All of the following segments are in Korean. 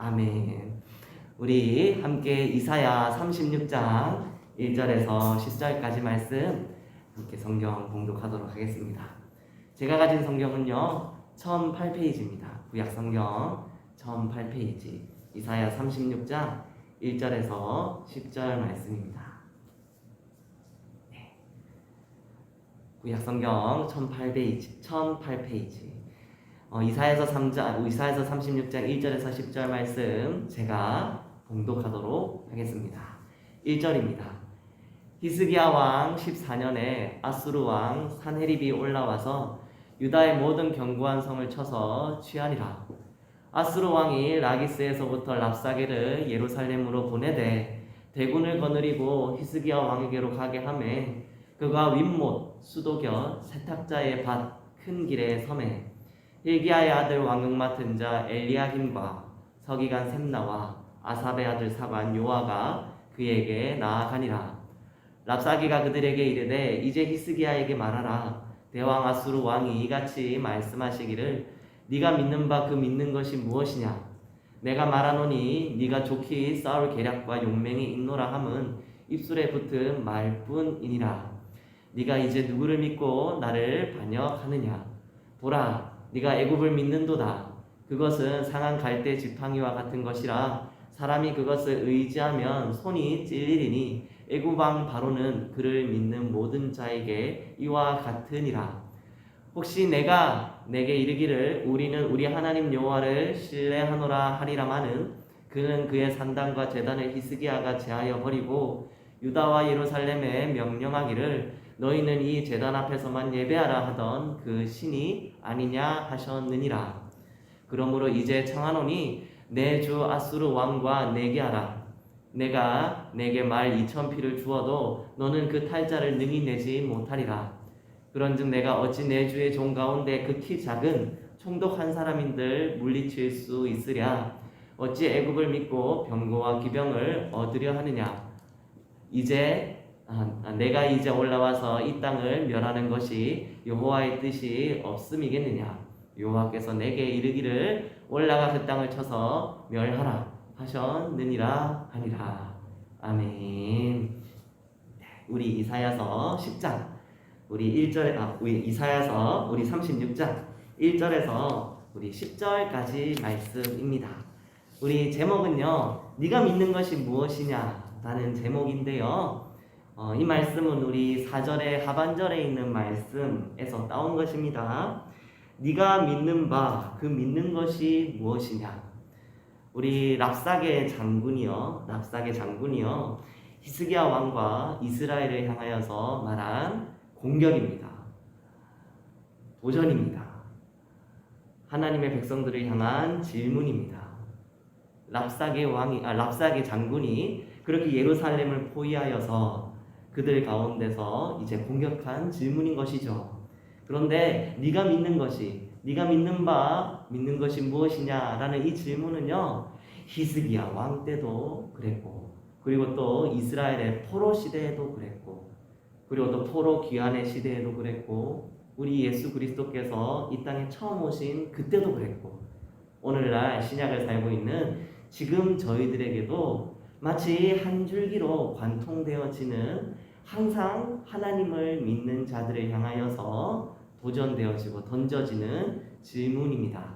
아멘. 우리 함께 이사야 36장 1절에서 10절까지 말씀 함께 성경 봉독하도록 하겠습니다. 제가 가진 성경은요 1008페이지입니다. 구약 성경 1008페이지 이사야 36장 1절에서 10절 말씀입니다. 구약 성경 1008페이지 이사야서 36장 1절에서 10절 말씀 제가 봉독하도록 하겠습니다. 1절입니다. 히스기야 왕 14년에 아수르 왕 산헤립이 올라와서 유다의 모든 견고한 성을 쳐서 취하니라. 아수르 왕이 라기스에서부터 랍사게를 예루살렘으로 보내되 대군을 거느리고 히스기야 왕에게로 가게 하매 그가 윗못 수도곁 세탁자의 밭 큰 길에 섬에 hil기야의 아들 왕궁 맡은 자 엘리야힘과 서기관 셈나와 아삽의 아들 사관 요아가 그에게 나아가니라. 랍사기가 그들에게 이르되 이제 히스기야에게 말하라. 대왕 아수르 왕이 이같이 말씀하시기를 네가 믿는 바 그 믿는 것이 무엇이냐? 내가 말하노니 네가 좋게 싸울 계략과 용맹이 있노라 함은 입술에 붙은 말뿐이니라. 네가 이제 누구를 믿고 나를 반역하느냐? 보라, 네가 애굽을 믿는도다. 그것은 상한 갈대 지팡이와 같은 것이라 사람이 그것을 의지하면 손이 찔리리니 애굽 왕 바로는 그를 믿는 모든 자에게 이와 같으니라. 혹시 내가 내게 이르기를 우리는 우리 하나님 여호와를 신뢰하노라 하리라마는 그는 그의 산당과 제단을 히스기야가 제하여 버리고 유다와 예루살렘에 명령하기를 너희는 이 제단 앞에서만 예배하라 하던 그 신이 아니냐 하셨느니라. 그러므로 이제 청하노니 내 주 아수르 왕과 내게 하라. 내가 내게 말 2000피를 주어도 너는 그 탈자를 능히 내지 못하리라. 그런즉 내가 어찌 내 주의 종 가운데 극히 작은 총독한 사람인들 물리칠 수 있으랴? 어찌 애굽을 믿고 병거와 기병을 얻으려 하느냐? 내가 이제 올라와서 이 땅을 멸하는 것이 여호와의 뜻이 없음이겠느냐? 여호와께서 내게 이르기를 올라가 그 땅을 쳐서 멸하라 하셨느니라 하니라. 아멘. 우리 이사야서 10장 우리 36장 1절에서 우리 10절까지 말씀입니다. 우리 제목은요 네가 믿는 것이 무엇이냐 라는 제목인데요, 이 말씀은 우리 4절의 하반절에 있는 말씀에서 따온 것입니다. 네가 믿는 바 그 믿는 것이 무엇이냐. 우리 랍사게 장군이요 히스기야 왕과 이스라엘을 향하여서 말한 공격입니다. 도전입니다. 하나님의 백성들을 향한 질문입니다. 랍사게 장군이 그렇게 예루살렘을 포위하여서 그들 가운데서 이제 공격한 질문인 것이죠. 그런데 네가 믿는 바 믿는 것이 무엇이냐라는 이 질문은요, 히스기야 왕 때도 그랬고, 그리고 또 이스라엘의 포로 시대에도 그랬고, 그리고 또 포로 귀환의 시대에도 그랬고, 우리 예수 그리스도께서 이 땅에 처음 오신 그때도 그랬고, 오늘날 신약을 살고 있는 지금 저희들에게도 마치 한 줄기로 관통되어지는 항상 하나님을 믿는 자들을 향하여서 도전되어지고 던져지는 질문입니다.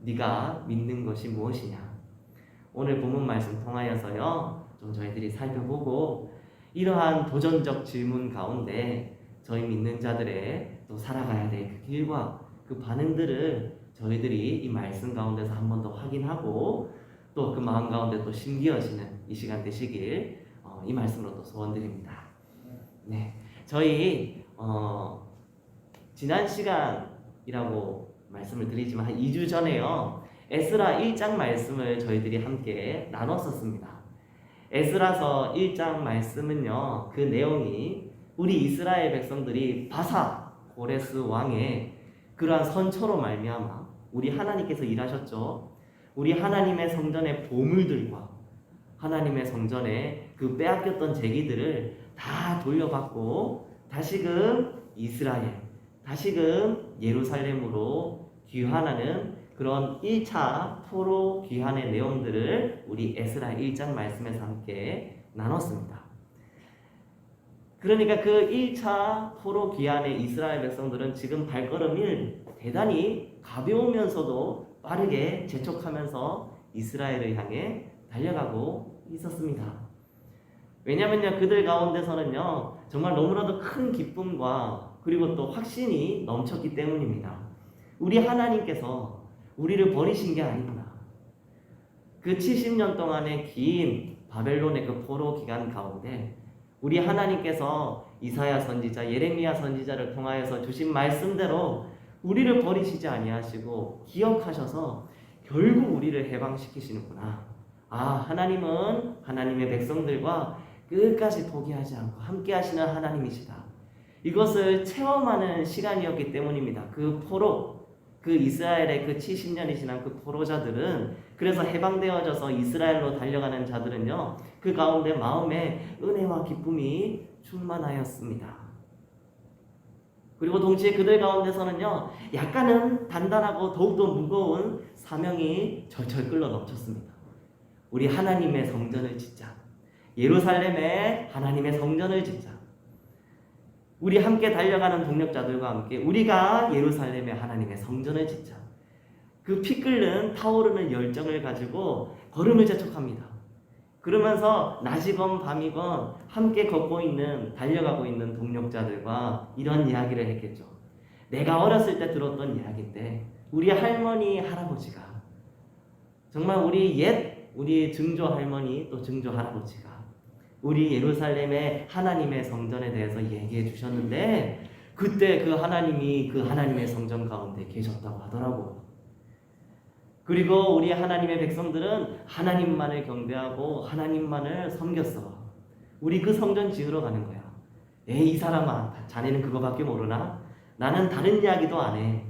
네가 믿는 것이 무엇이냐? 오늘 본문 말씀 통하여서요 좀 저희들이 살펴보고 이러한 도전적 질문 가운데 저희 믿는 자들의 또 살아가야 될 그 길과 그 반응들을 저희들이 이 말씀 가운데서 한 번 더 확인하고 또 그 마음 가운데 또 심기어지는 이 시간 되시길 이 말씀으로 또 소원드립니다. 네, 저희 지난 시간이라고 말씀을 드리지만 한 2주 전에요 에스라 1장 말씀을 저희들이 함께 나눴었습니다. 에스라서 1장 말씀은요, 그 내용이 우리 이스라엘 백성들이 바사 고레스 왕의 그러한 선처로 말미암아 우리 하나님께서 일하셨죠. 우리 하나님의 성전의 보물들과 하나님의 성전에 그 빼앗겼던 제기들을 다 돌려받고 다시금 이스라엘, 다시금 예루살렘으로 귀환하는 그런 1차 포로 귀환의 내용들을 우리 에스라 1장 말씀에서 함께 나눴습니다. 그러니까 그 1차 포로 귀환의 이스라엘 백성들은 지금 발걸음을 대단히 가벼우면서도 빠르게 재촉하면서 이스라엘을 향해 달려가고 있었습니다. 왜냐면요, 그들 가운데서는요, 정말 너무나도 큰 기쁨과 그리고 또 확신이 넘쳤기 때문입니다. 우리 하나님께서 우리를 버리신 게 아니구나. 그 70년 동안의 긴 바벨론의 그 포로 기간 가운데 우리 하나님께서 이사야 선지자, 예레미야 선지자를 통하여서 주신 말씀대로 우리를 버리시지 아니하시고 기억하셔서 결국 우리를 해방시키시는구나. 하나님은 하나님의 백성들과 끝까지 포기하지 않고 함께 하시는 하나님이시다. 이것을 체험하는 시간이었기 때문입니다. 그 이스라엘의 그 70년이 지난 그 포로자들은, 그래서 해방되어져서 이스라엘로 달려가는 자들은요, 그 가운데 마음에 은혜와 기쁨이 충만하였습니다. 그리고 동시에 그들 가운데서는요, 약간은 단단하고 더욱더 무거운 사명이 절철 끌러 넘쳤습니다. 우리 하나님의 성전을 짓자. 예루살렘에 하나님의 성전을 짓자. 우리 함께 달려가는 동력자들과 함께 우리가 예루살렘에 하나님의 성전을 짓자. 그 피 끓는 타오르는 열정을 가지고 걸음을 재촉합니다. 그러면서 낮이건 밤이건 함께 달려가고 있는 동력자들과 이런 이야기를 했겠죠. 내가 어렸을 때 들었던 이야기인데 우리 할머니, 할아버지가 정말 우리 증조 할머니 또 증조 할아버지가 우리 예루살렘의 하나님의 성전에 대해서 얘기해 주셨는데 그때 그 하나님이 그 하나님의 성전 가운데 계셨다고 하더라고. 그리고 우리 하나님의 백성들은 하나님만을 경배하고 하나님만을 섬겼어. 우리 그 성전 지으러 가는 거야. 이 사람아, 자네는 그거밖에 모르나? 나는 다른 이야기도 안 해.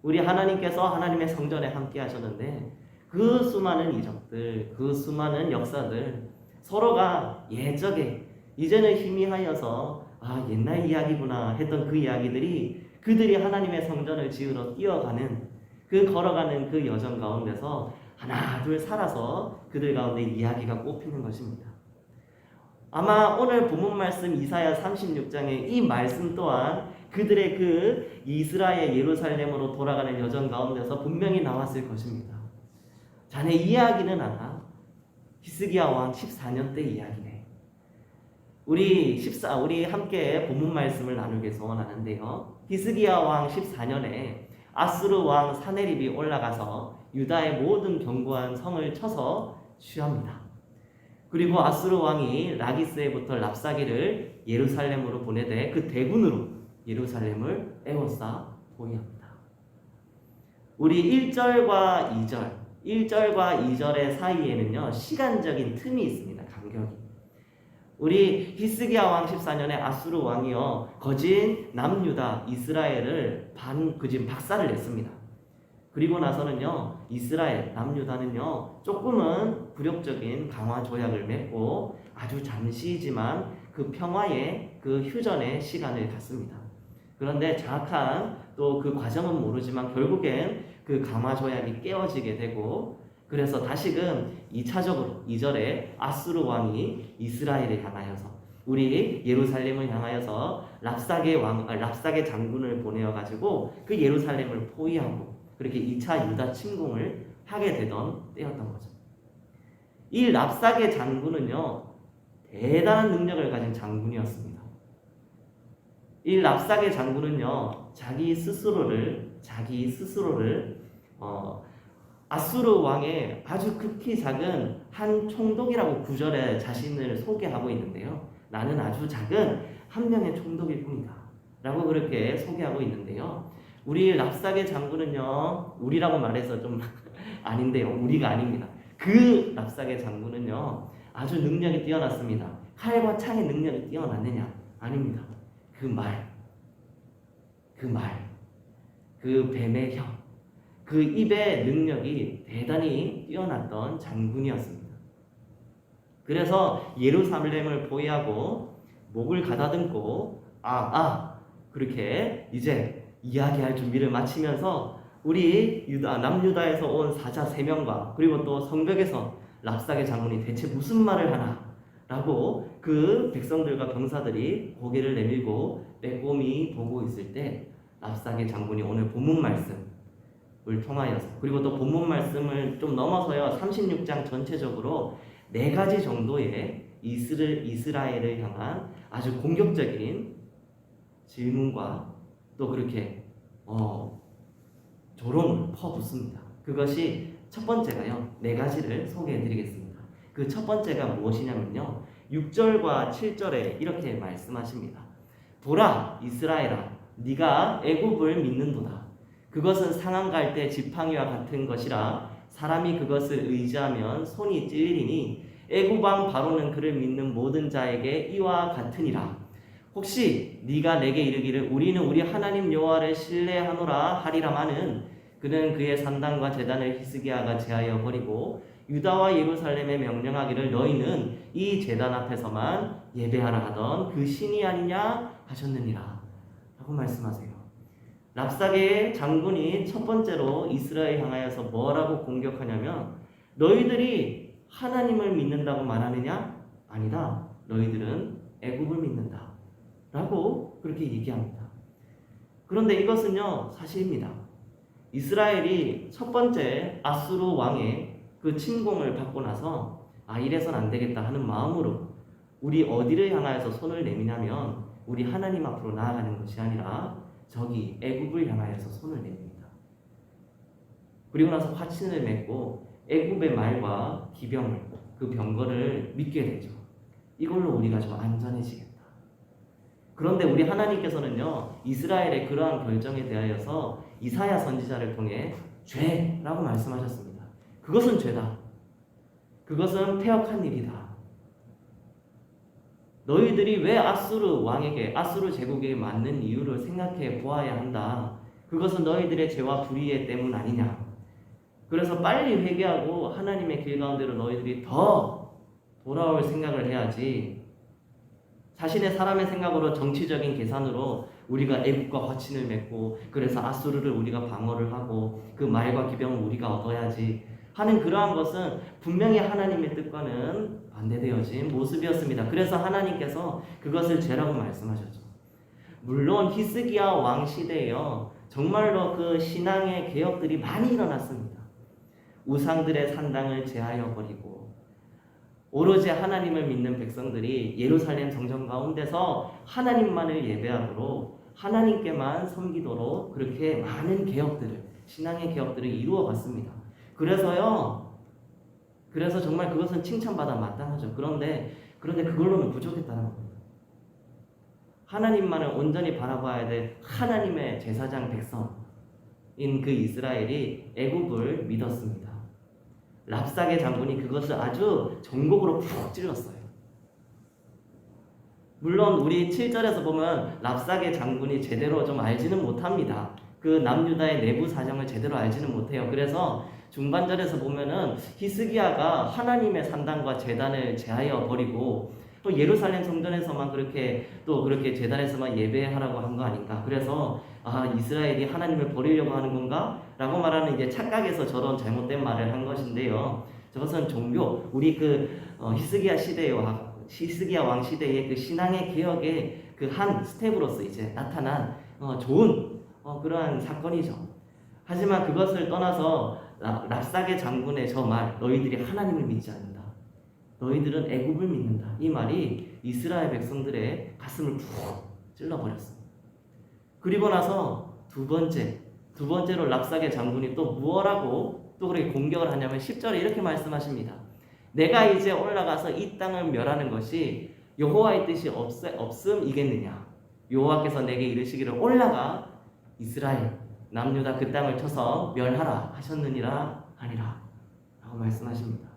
우리 하나님께서 하나님의 성전에 함께 하셨는데 그 수많은 이적들, 그 수많은 역사들, 서로가 옛적에 이제는 희미하여서 옛날 이야기구나 했던 그 이야기들이 그들이 하나님의 성전을 지으러 뛰어가는 걸어가는 그 여정 가운데서 하나 둘 살아서 그들 가운데 이야기가 꼽히는 것입니다. 아마 오늘 본문 말씀 이사야 36장의 이 말씀 또한 그들의 그 이스라엘 예루살렘으로 돌아가는 여정 가운데서 분명히 나왔을 것입니다. 자네 이야기는 아나? 히스기야 왕 14년 때 이야기네. 우리 함께 본문 말씀을 나누기 소원하는데요. 히스기야 왕 14년에 아수르 왕 사네립이 올라가서 유다의 모든 견고한 성을 쳐서 취합니다. 그리고 아수르 왕이 라기스에부터 랍사기를 예루살렘으로 보내되 그 대군으로 예루살렘을 에워싸 포위합니다. 우리 1절과 2절의 사이에는요, 시간적인 틈이 있습니다. 간격이. 우리 히스기야 왕 14년에 아수르 왕이요, 거진 남유다 이스라엘을 박살을 냈습니다. 그리고 나서는요, 남유다는요, 조금은 굴욕적인 강화 조약을 맺고 아주 잠시지만 그 평화의 그 휴전의 시간을 갖습니다. 그런데 정확한 또 그 과정은 모르지만 결국엔 그 강화 조약이 깨어지게 되고, 그래서 다시금 2차적으로 2절에 아수르 왕이 이스라엘을 향하여서 우리 예루살렘을 향하여서 랍사게 장군을 보내어 가지고 그 예루살렘을 포위하고 그렇게 2차 유다 침공을 하게 되던 때였던 거죠. 이 랍사게 장군은요, 대단한 능력을 가진 장군이었습니다. 이 랍사게 장군은요, 자기 스스로를 아수르 왕의 아주 극히 작은 한 총독이라고 9절에 자신을 소개하고 있는데요. 나는 아주 작은 한 명의 총독일 뿐이다 라고 그렇게 소개하고 있는데요. 우리 랍사게 장군은요, 우리라고 말해서 좀 아닌데요, 우리가 아닙니다. 그 랍사게 장군은요, 아주 능력이 뛰어났습니다. 칼과 창의 능력이 뛰어났느냐? 아닙니다. 그 뱀의 혀, 그 입의 능력이 대단히 뛰어났던 장군이었습니다. 그래서 예루살렘을 포위하고 목을 가다듬고 그렇게 이제 이야기할 준비를 마치면서 우리 남유다에서 온 사자 3명과 그리고 또 성벽에서 랍사게 장군이 대체 무슨 말을 하나? 라고 그 백성들과 병사들이 고개를 내밀고 빼꼼히 보고 있을 때 랍사게 장군이 오늘 본문 말씀을 통하여서 그리고 또 본문 말씀을 좀 넘어서요 36장 전체적으로 4가지 정도의 이스라엘을 향한 아주 공격적인 질문과 또 그렇게 조롱을 퍼붓습니다. 그것이 첫 번째가요 4가지를 소개해 드리겠습니다. 그 첫 번째가 무엇이냐면요 6절과 7절에 이렇게 말씀하십니다. 보라 이스라엘아 네가 애굽을 믿는도다. 그것은 상한 갈 때 지팡이와 같은 것이라 사람이 그것을 의지하면 손이 찔리니 애굽 왕 바로는 그를 믿는 모든 자에게 이와 같으니라. 혹시 네가 내게 이르기를 우리는 우리 하나님 여호와를 신뢰하노라 하리라마는 그는 그의 산당과 제단을 히스기야가 제하여 버리고 유다와 예루살렘에 명령하기를 너희는 이 제단 앞에서만 예배하라 하던 그 신이 아니냐 하셨느니라 라고 말씀하세요. 랍사게의 장군이 첫 번째로 이스라엘 향하여서 뭐라고 공격하냐면 너희들이 하나님을 믿는다고 말하느냐? 아니다. 너희들은 애굽을 믿는다 라고 그렇게 얘기합니다. 그런데 이것은요 사실입니다. 이스라엘이 첫 번째 아수르 왕의 그 침공을 받고 나서 이래선 안 되겠다 하는 마음으로 우리 어디를 향하여서 손을 내미냐면 우리 하나님 앞으로 나아가는 것이 아니라 저기 애굽을 향하여서 손을 냅니다. 그리고 나서 화친을 맺고 애굽의 말과 기병을 그 병거를 믿게 되죠. 이걸로 우리가 좀 안전해지겠다. 그런데 우리 하나님께서는요 이스라엘의 그러한 결정에 대하여서 이사야 선지자를 통해 죄라고 말씀하셨습니다. 그것은 죄다. 그것은 폐역한 일이다. 너희들이 왜 아수르 왕에게 아수르 제국에 맞는 이유를 생각해 보아야 한다. 그것은 너희들의 죄와 불의의 때문 아니냐. 그래서 빨리 회개하고 하나님의 길 가운데로 너희들이 더 돌아올 생각을 해야지. 자신의 사람의 생각으로 정치적인 계산으로 우리가 애국과 화친을 맺고 그래서 아수르를 우리가 방어를 하고 그 말과 기병을 우리가 얻어야지 하는 그러한 것은 분명히 하나님의 뜻과는 반대되어진 모습이었습니다. 그래서 하나님께서 그것을 죄라고 말씀하셨죠. 물론 히스기야 왕 시대에요 정말로 그 신앙의 개혁들이 많이 일어났습니다. 우상들의 산당을 제하여 버리고 오로지 하나님을 믿는 백성들이 예루살렘 성전 가운데서 하나님만을 예배하도록 하나님께만 섬기도록 그렇게 많은 개혁들을 신앙의 개혁들을 이루어 갔습니다. 그래서 정말 그것은 칭찬받아 마땅하죠. 그런데 그걸로는 부족했다는 겁니다. 하나님만을 온전히 바라봐야 될 하나님의 제사장 백성인 그 이스라엘이 애굽을 믿었습니다. 랍사게 장군이 그것을 아주 전곡으로 푹 찔렀어요. 물론 우리 7절에서 보면 랍사게 장군이 제대로 좀 알지는 못합니다. 그 남유다의 내부 사정을 제대로 알지는 못해요. 그래서 중반절에서 보면은 히스기야가 하나님의 산당과 제단을 제하여 버리고 또 예루살렘 성전에서만 그렇게 제단에서만 예배하라고 한 거 아닌가. 그래서 이스라엘이 하나님을 버리려고 하는 건가? 라고 말하는 이제 착각에서 저런 잘못된 말을 한 것인데요. 저것은 종교, 우리 히스기야 왕 시대의 그 신앙의 개혁의 그 한 스텝으로서 이제 나타난 좋은 그러한 사건이죠. 하지만 그것을 떠나서 랍사게 장군의 저 말, 너희들이 하나님을 믿지 않는다. 너희들은 애굽을 믿는다. 이 말이 이스라엘 백성들의 가슴을 푹 찔러버렸습니다. 그리고 나서 두 번째로 랍사게 장군이 또 무엇하고 또 그렇게 공격을 하냐면 10절에 이렇게 말씀하십니다. 내가 이제 올라가서 이 땅을 멸하는 것이 여호와의 뜻이 없음이겠느냐. 여호와께서 내게 이르시기를 올라가 이스라엘 남유다 그 땅을 쳐서 멸하라 하셨느니라 하니라 라고 말씀하십니다.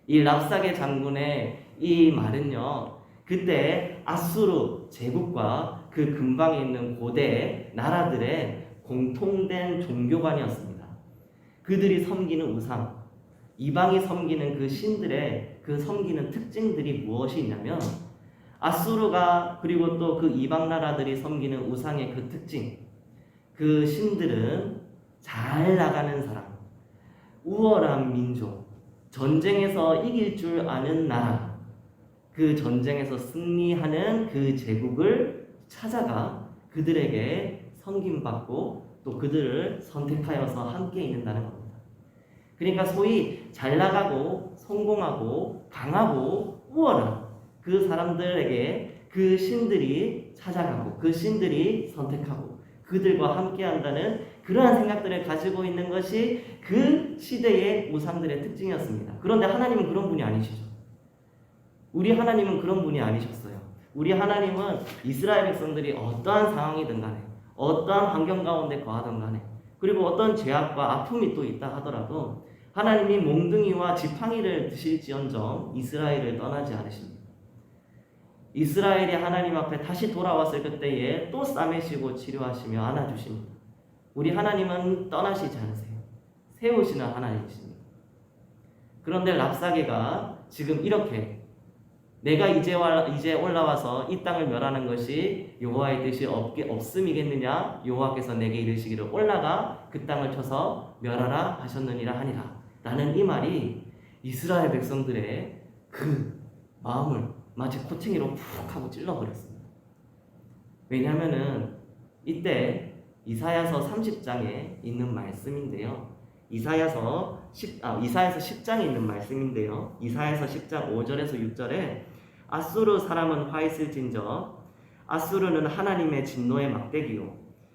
이 랍사게 장군의 이 말은요 그때 아수르 제국과 그 근방에 있는 고대 나라들의 공통된 종교관이었습니다. 그들이 섬기는 우상, 이방이 섬기는 그 신들의 그 섬기는 특징들이 무엇이 있냐면 아수르가 그리고 또 그 이방 나라들이 섬기는 우상의 그 특징, 그 신들은 잘 나가는 사람, 우월한 민족, 전쟁에서 이길 줄 아는 나라, 그 전쟁에서 승리하는 그 제국을 찾아가 그들에게 섬김받고 또 그들을 선택하여서 함께 있는다는 겁니다. 그러니까 소위 잘 나가고 성공하고 강하고 우월한 그 사람들에게 그 신들이 찾아가고 그 신들이 선택하고 그들과 함께 한다는 그러한 생각들을 가지고 있는 것이 그 시대의 우상들의 특징이었습니다. 그런데 하나님은 그런 분이 아니시죠. 우리 하나님은 그런 분이 아니셨어요. 우리 하나님은 이스라엘 백성들이 어떠한 상황이든 간에 어떠한 환경 가운데 거하든 간에 그리고 어떤 죄악과 아픔이 또 있다 하더라도 하나님이 몽둥이와 지팡이를 드실지언정 이스라엘을 떠나지 않으십니다. 이스라엘이 하나님 앞에 다시 돌아왔을 그때에 또 싸매시고 치료하시며 안아주십니다. 우리 하나님은 떠나시지 않으세요. 세우시는 하나님이십니다. 그런데 랍사게가 지금 이렇게 내가 이제 올라와서 이 땅을 멸하는 것이 여호와의 뜻이 없음이겠느냐? 여호와께서 내게 이르시기를 올라가 그 땅을 쳐서 멸하라 하셨느니라 하니라. 라는 이 말이 이스라엘 백성들의 그 마음을 마치 코챙이로 푹 하고 찔러버렸습니다. 왜냐하면은 이때 이사야서 30장에 있는 말씀인데요. 이사야서 10장에 있는 말씀인데요. 이사야서 10장 5절에서 6절에 아수르 사람은 화 있을진저 아수르는 하나님의 진노의 막대기요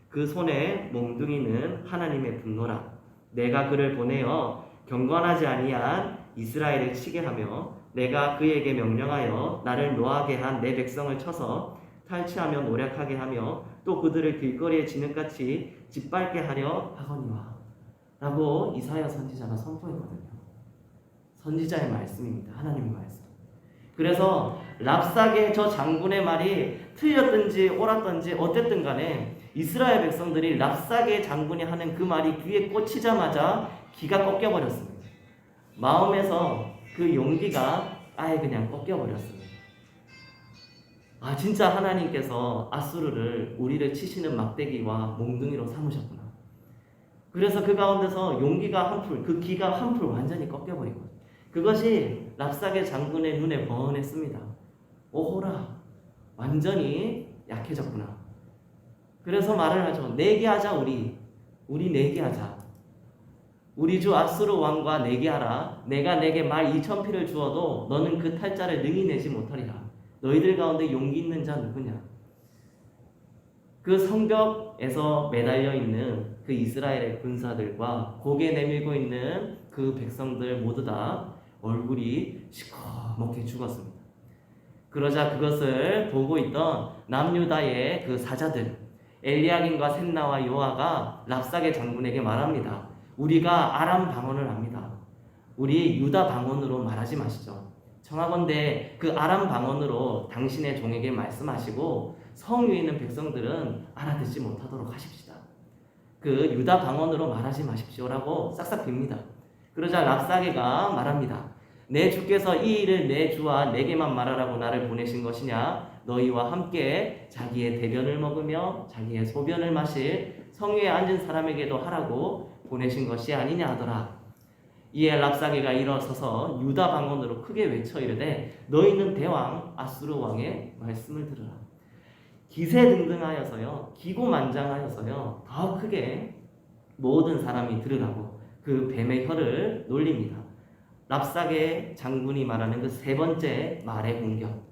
그 손에 몽둥이는 하나님의 분노라. 내가 그를 보내어 경건하지 아니한 이스라엘을 치게 하며 내가 그에게 명령하여 나를 노하게 한 내 백성을 쳐서 탈취하며 노력하게 하며 또 그들을 길거리에 진흙같이 짓밟게 하려 하거니와 라고 이사야 선지자가 선포했거든요. 선지자의 말씀입니다. 하나님의 말씀. 그래서 랍사게 저 장군의 말이 틀렸든지 옳았든지 어쨌든 간에 이스라엘 백성들이 랍사게 장군이 하는 그 말이 귀에 꽂히자마자 기가 꺾여버렸습니다. 마음에서 그 용기가 아예 그냥 꺾여버렸습니다. 아, 진짜 하나님께서 아수르를 우리를 치시는 막대기와 몽둥이로 삼으셨구나. 그래서 그 가운데서 용기가 한풀, 그 기가 한풀 완전히 꺾여버리고 그것이 랍사게 장군의 눈에 번했습니다. 오호라, 완전히 약해졌구나. 그래서 말을 하죠. 내기하자 우리 내기하자. 우리 주 아수르 왕과 내기하라. 내가 내게 말 2,000피를 주어도 너는 그 탈자를 능히 내지 못하리라. 너희들 가운데 용기 있는 자 누구냐? 그 성벽에서 매달려 있는 그 이스라엘의 군사들과 고개 내밀고 있는 그 백성들 모두 다 얼굴이 시커멓게 죽었습니다. 그러자 그것을 보고 있던 남유다의 그 사자들 엘리야긴과 셋나와 요아가 랍사게 장군에게 말합니다. 우리가 아람 방언을 합니다. 우리 유다 방언으로 말하지 마시죠. 청하건대 그 아람 방언으로 당신의 종에게 말씀하시고 성 위에 있는 백성들은 알아듣지 못하도록 하십시다. 그 유다 방언으로 말하지 마십시오라고 싹싹 빕니다. 그러자 랍사게가 말합니다. 내 주께서 이 일을 내 주와 내게만 말하라고 나를 보내신 것이냐? 너희와 함께 자기의 대변을 먹으며 자기의 소변을 마실 성 위에 앉은 사람에게도 하라고 보내신 것이 아니냐 하더라. 이에 랍사게가 일어서서 유다 방언으로 크게 외쳐 이르되 너희는 대왕 아수르 왕의 말씀을 들으라. 기세등등하여서요 기고만장하여서요 더 크게 모든 사람이 들으라고 그 뱀의 혀를 놀립니다. 랍사게 장군이 말하는 그 세 번째 말의 공격,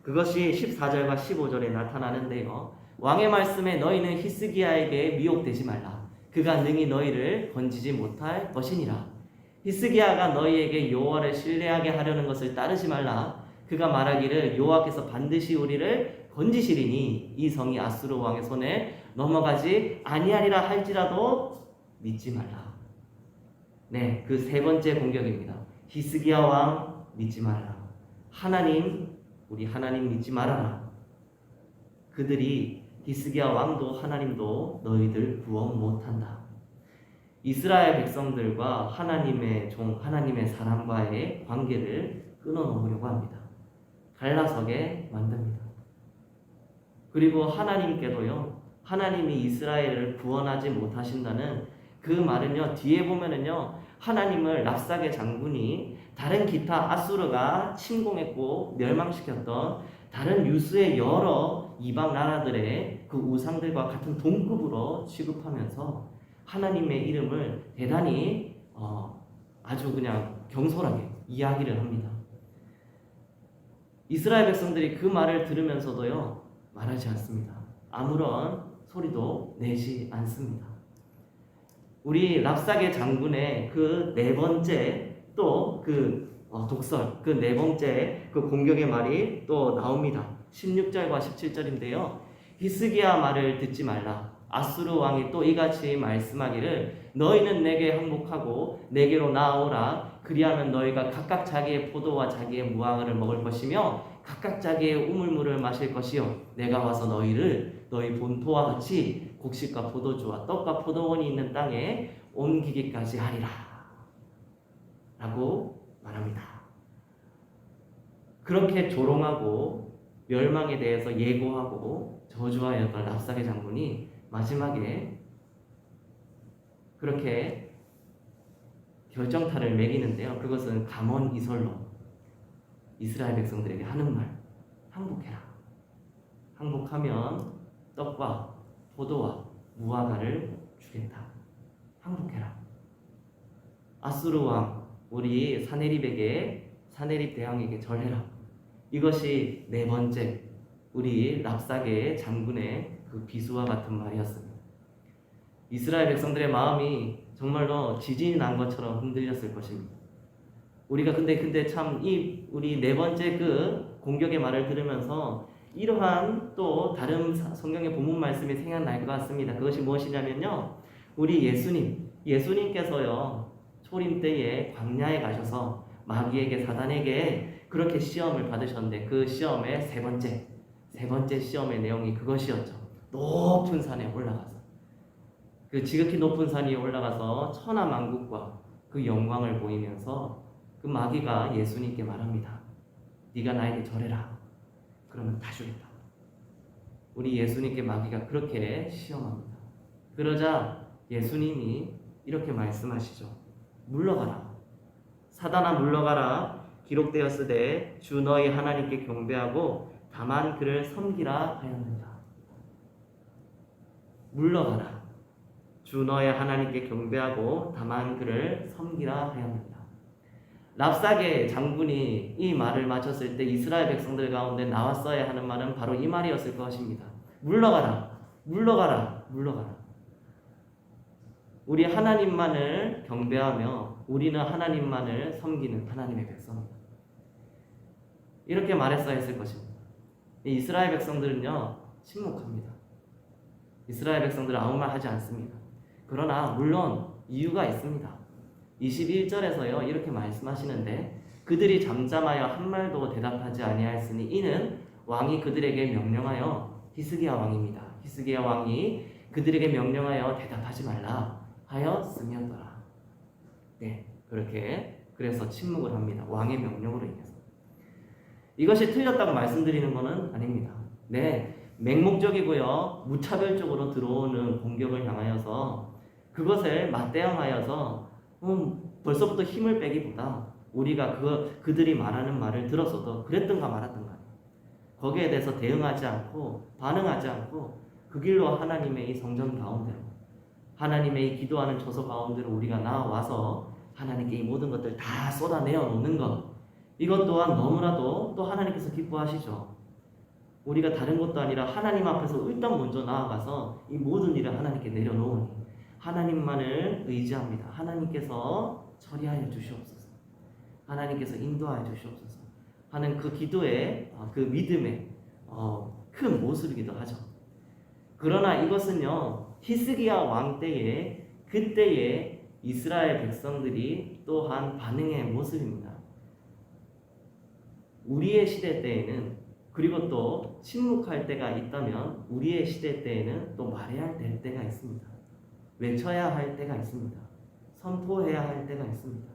그것이 14절과 15절에 나타나는데요. 왕의 말씀에 너희는 히스기야에게 미혹되지 말라. 그가 능히 너희를 건지지 못할 것이니라. 히스기야가 너희에게 여호와를 신뢰하게 하려는 것을 따르지 말라. 그가 말하기를 여호와께서 반드시 우리를 건지시리니 이 성이 아수르 왕의 손에 넘어가지 아니하리라 할지라도 믿지 말라. 네, 그 세 번째 공격입니다. 히스기야 왕 믿지 말라. 하나님, 우리 하나님 믿지 말아라. 그들이 히스기야 왕도 하나님도 너희들 구원 못한다. 이스라엘 백성들과 하나님의 종, 하나님의 사람과의 관계를 끊어놓으려고 합니다. 갈라서게 만듭니다. 그리고 하나님께도요, 하나님이 이스라엘을 구원하지 못하신다는 그 말은요, 뒤에 보면은요, 하나님을 랍사게 장군이 다른 기타 아수르가 침공했고 멸망시켰던 다른 유수의 여러 이방 나라들의 그 우상들과 같은 동급으로 취급하면서 하나님의 이름을 대단히 아주 그냥 경솔하게 이야기를 합니다. 이스라엘 백성들이 그 말을 들으면서도요, 말하지 않습니다. 아무런 소리도 내지 않습니다. 우리 랍사게 장군의 그 네 번째 또 그 독설, 그 네 번째 그 공격의 말이 또 나옵니다. 16절과 17절인데요. 히스기야 말을 듣지 말라. 아수르 왕이 또 이같이 말씀하기를 너희는 내게 항복하고 내게로 나아오라. 그리하면 너희가 각각 자기의 포도와 자기의 무화과를 먹을 것이며 각각 자기의 우물물을 마실 것이요 내가 와서 너희를 너희 본토와 같이 곡식과 포도주와 떡과 포도원이 있는 땅에 옮기기까지 하리라 라고 말합니다. 그렇게 조롱하고 멸망에 대해서 예고하고 저주하였던 랍사게 장군이 마지막에 그렇게 결정타를 매기는데요. 그것은 감언 이설로 이스라엘 백성들에게 하는 말, 항복해라. 항복하면 떡과 포도와 무화과를 주겠다. 항복해라. 아수르 왕 우리 사네립 대왕에게 절해라. 이것이 네 번째 우리 랍사게 장군의 그 비수와 같은 말이었습니다. 이스라엘 백성들의 마음이 정말로 지진이 난 것처럼 흔들렸을 것입니다. 우리가 근데 참 이 우리 네 번째 그 공격의 말을 들으면서 이러한 또 다른 성경의 본문 말씀이 생각날 것 같습니다. 그것이 무엇이냐면요, 우리 예수님께서요 초림 때에 광야에 가셔서 마귀에게 사단에게 그렇게 시험을 받으셨는데 그 시험의 세 번째 시험의 내용이 그것이었죠. 높은 산에 올라가서 그 지극히 높은 산 위에 올라가서 천하만국과 그 영광을 보이면서 그 마귀가 예수님께 말합니다. 네가 나에게 절해라. 그러면 다 주겠다. 우리 예수님께 마귀가 그렇게 시험합니다. 그러자 예수님이 이렇게 말씀하시죠. 물러가라. 사단아 물러가라. 기록되었으되 주 너희 하나님께 경배하고 다만 그를 섬기라 하였느니라. 물러가라. 주 너의 하나님께 경배하고 다만 그를 섬기라 하였느니라. 랍사게 장군이 이 말을 마쳤을 때 이스라엘 백성들 가운데 나왔어야 하는 말은 바로 이 말이었을 것입니다. 물러가라. 물러가라. 물러가라. 우리 하나님만을 경배하며 우리는 하나님만을 섬기는 하나님의 백성입니다. 이렇게 말했어야 했을 것입니다. 이스라엘 백성들은요 침묵합니다. 이스라엘 백성들은 아무 말 하지 않습니다. 그러나 물론 이유가 있습니다. 21절에서요 이렇게 말씀하시는데 그들이 잠잠하여 한 말도 대답하지 아니하였으니 이는 왕이 그들에게 명령하여 히스기야 왕입니다. 히스기야 왕이 그들에게 명령하여 대답하지 말라 하였음이었더라. 네, 그렇게 그래서 침묵을 합니다. 왕의 명령으로 인해서. 이것이 틀렸다고 말씀드리는 것은 아닙니다. 네, 맹목적이고요 무차별적으로 들어오는 공격을 향하여서 그것을 맞대응하여서 벌써부터 힘을 빼기보다 우리가 그들이 말하는 말을 들었어도 그랬던가 말았던가 거기에 대해서 대응하지 않고 반응하지 않고 그 길로 하나님의 이 성전 가운데로 하나님의 이 기도하는 처소 가운데로 우리가 나와서 하나님께 이 모든 것들 다 쏟아내어 놓는 것, 이것 또한 너무나도 또 하나님께서 기뻐하시죠. 우리가 다른 것도 아니라 하나님 앞에서 일단 먼저 나아가서 이 모든 일을 하나님께 내려놓으니 하나님만을 의지합니다. 하나님께서 처리하여 주시옵소서, 하나님께서 인도하여 주시옵소서 하는 그 기도의 그 믿음의 큰 모습이기도 하죠. 그러나 이것은요 히스기야 왕 때에 그때의 이스라엘 백성들이 또한 반응의 모습입니다. 우리의 시대 때에는 그리고 또 침묵할 때가 있다면 우리의 시대 때에는 또 말해야 될 때가 있습니다. 외쳐야 할 때가 있습니다. 선포해야 할 때가 있습니다.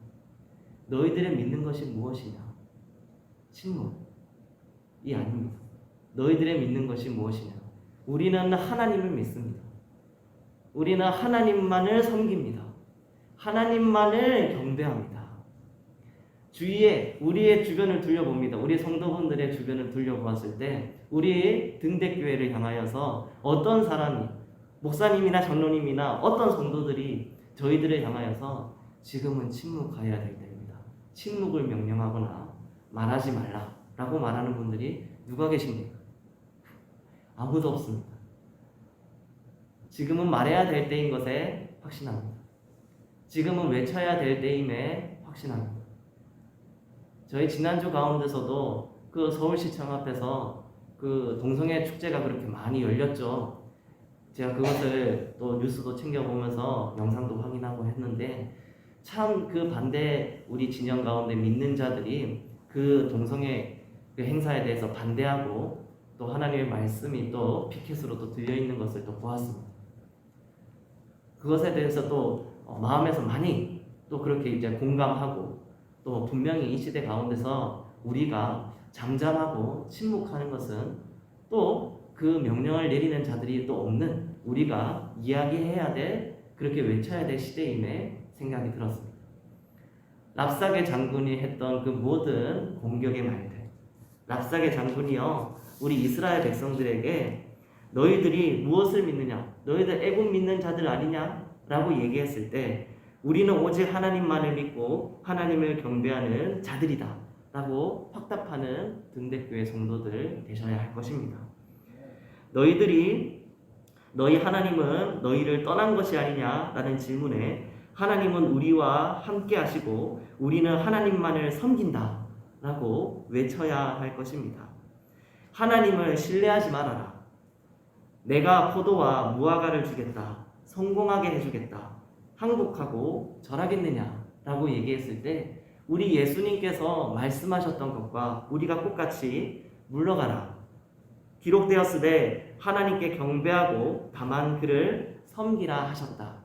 너희들의 믿는 것이 무엇이냐? 침묵이 아닙니다. 너희들의 믿는 것이 무엇이냐? 우리는 하나님을 믿습니다. 우리는 하나님만을 섬깁니다. 하나님만을 경배합니다. 주위에 우리의 주변을 둘러봅니다. 우리 성도분들의 주변을 둘러보았을 때 우리 등대교회를 향하여서 어떤 사람이 목사님이나 장로님이나 어떤 성도들이 저희들을 향하여서 지금은 침묵하여야 될 때입니다. 침묵을 명령하거나 말하지 말라라고 말하는 분들이 누가 계십니까? 아무도 없습니다. 지금은 말해야 될 때인 것에 확신합니다. 지금은 외쳐야 될 때임에 확신합니다. 저희 지난주 가운데서도 그 서울시청 앞에서 그 동성애 축제가 그렇게 많이 열렸죠. 제가 그것을 또 뉴스도 챙겨보면서 영상도 확인하고 했는데 참 그 반대 우리 진영 가운데 믿는 자들이 그 동성애 그 행사에 대해서 반대하고 또 하나님의 말씀이 또 피켓으로 또 들려있는 것을 또 보았습니다. 그것에 대해서 또 마음에서 많이 또 그렇게 이제 공감하고 또 분명히 이 시대 가운데서 우리가 잠잠하고 침묵하는 것은 또 그 명령을 내리는 자들이 또 없는 우리가 이야기해야 될 그렇게 외쳐야 될 시대임에 생각이 들었습니다. 랍사게 장군이 했던 그 모든 공격의 말들, 랍사게 장군이요 우리 이스라엘 백성들에게 너희들이 무엇을 믿느냐? 너희들 애굽 믿는 자들 아니냐? 라고 얘기했을 때 우리는 오직 하나님만을 믿고 하나님을 경배하는 자들이다 라고 확답하는 등대교회 성도들 되셔야 할 것입니다. 너희 하나님은 너희를 떠난 것이 아니냐? 라는 질문에 하나님은 우리와 함께 하시고 우리는 하나님만을 섬긴다 라고 외쳐야 할 것입니다. 하나님을 신뢰하지 말아라. 내가 포도와 무화과를 주겠다. 성공하게 해주겠다. 항복하고 절하겠느냐? 라고 얘기했을 때 우리 예수님께서 말씀하셨던 것과 우리가 똑같이 물러가라. 기록되었으되 하나님께 경배하고 다만 그를 섬기라 하셨다.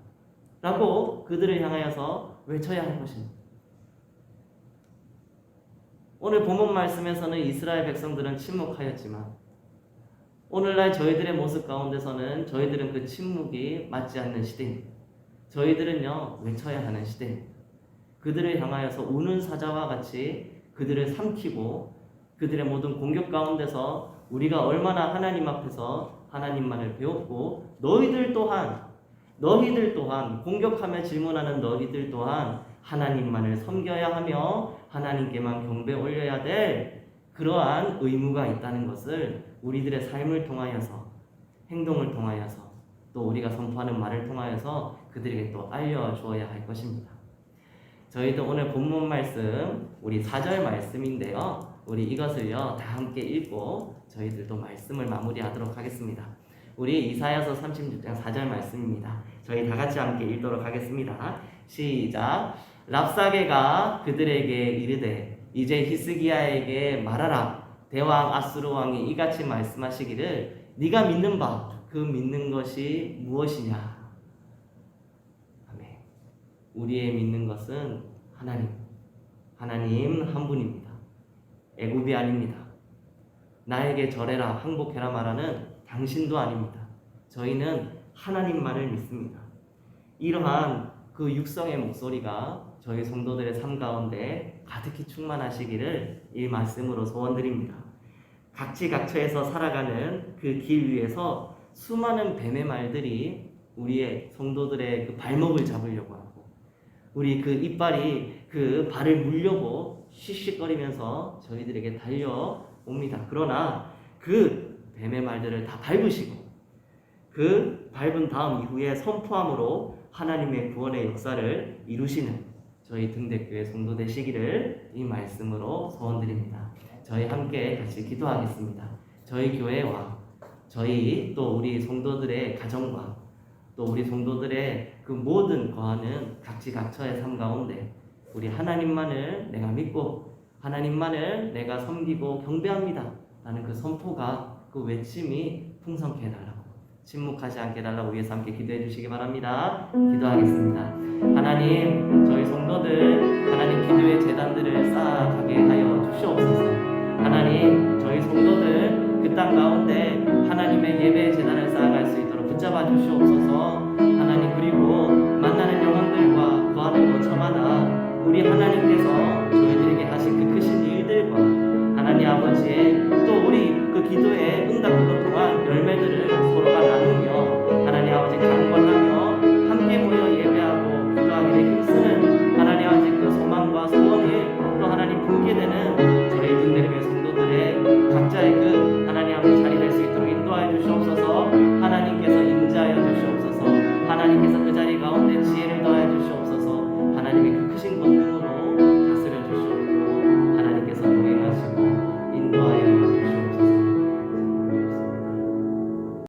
라고 그들을 향하여서 외쳐야 할 것입니다. 오늘 본문 말씀에서는 이스라엘 백성들은 침묵하였지만 오늘날 저희들의 모습 가운데서는 저희들은 그 침묵이 맞지 않는 시대입니다. 저희들은요 외쳐야 하는 시대입니다. 그들을 향하여서 우는 사자와 같이 그들을 삼키고 그들의 모든 공격 가운데서 우리가 얼마나 하나님 앞에서 하나님만을 배웠고 너희들 또한 공격하며 질문하는 너희들 또한 하나님만을 섬겨야 하며 하나님께만 경배 올려야 될 그러한 의무가 있다는 것을 우리들의 삶을 통하여서 행동을 통하여서 또 우리가 선포하는 말을 통하여서 그들에게 또 알려주어야 할 것입니다. 저희도 오늘 본문 말씀 우리 4절 말씀인데요. 우리 이것을요 다 함께 읽고 저희들도 말씀을 마무리하도록 하겠습니다. 우리 이사야서 36장 4절 말씀입니다. 저희 다 같이 함께 읽도록 하겠습니다. 시작. 랍사게가 그들에게 이르되 이제 히스기야에게 말하라. 대왕 아수르 왕이 이같이 말씀하시기를 네가 믿는 바 그 믿는 것이 무엇이냐. 아멘. 우리의 믿는 것은 하나님 한 분입니다. 애굽이 아닙니다. 나에게 절해라 항복해라 말하는 당신도 아닙니다. 저희는 하나님만을 믿습니다. 이러한 그 육성의 목소리가 저희 성도들의 삶 가운데 가득히 충만하시기를 이 말씀으로 소원드립니다. 각지각처에서 살아가는 그 길 위에서 수많은 뱀의 말들이 우리의 성도들의 그 발목을 잡으려고 하고 우리 그 이빨이 그 발을 물려고 씩씩거리면서 저희들에게 달려옵니다. 그러나 그 뱀의 말들을 다 밟으시고 그 밟은 다음 이후에 선포함으로 하나님의 구원의 역사를 이루시는 저희 등대교회 성도 되시기를 이 말씀으로 소원드립니다. 저희 함께 같이 기도하겠습니다. 저희 교회와 저희 또 우리 성도들의 가정과 또 우리 성도들의 그 모든 거하는 각지각처의 삶 가운데 우리 하나님만을 내가 믿고 하나님만을 내가 섬기고 경배합니다 라는 그 선포가 그 외침이 풍성케 해달라고 침묵하지 않게 해달라고 위해서 함께 기도해 주시기 바랍니다. 기도하겠습니다. 하나님 저희 성도들 하나님 기도의 제단들을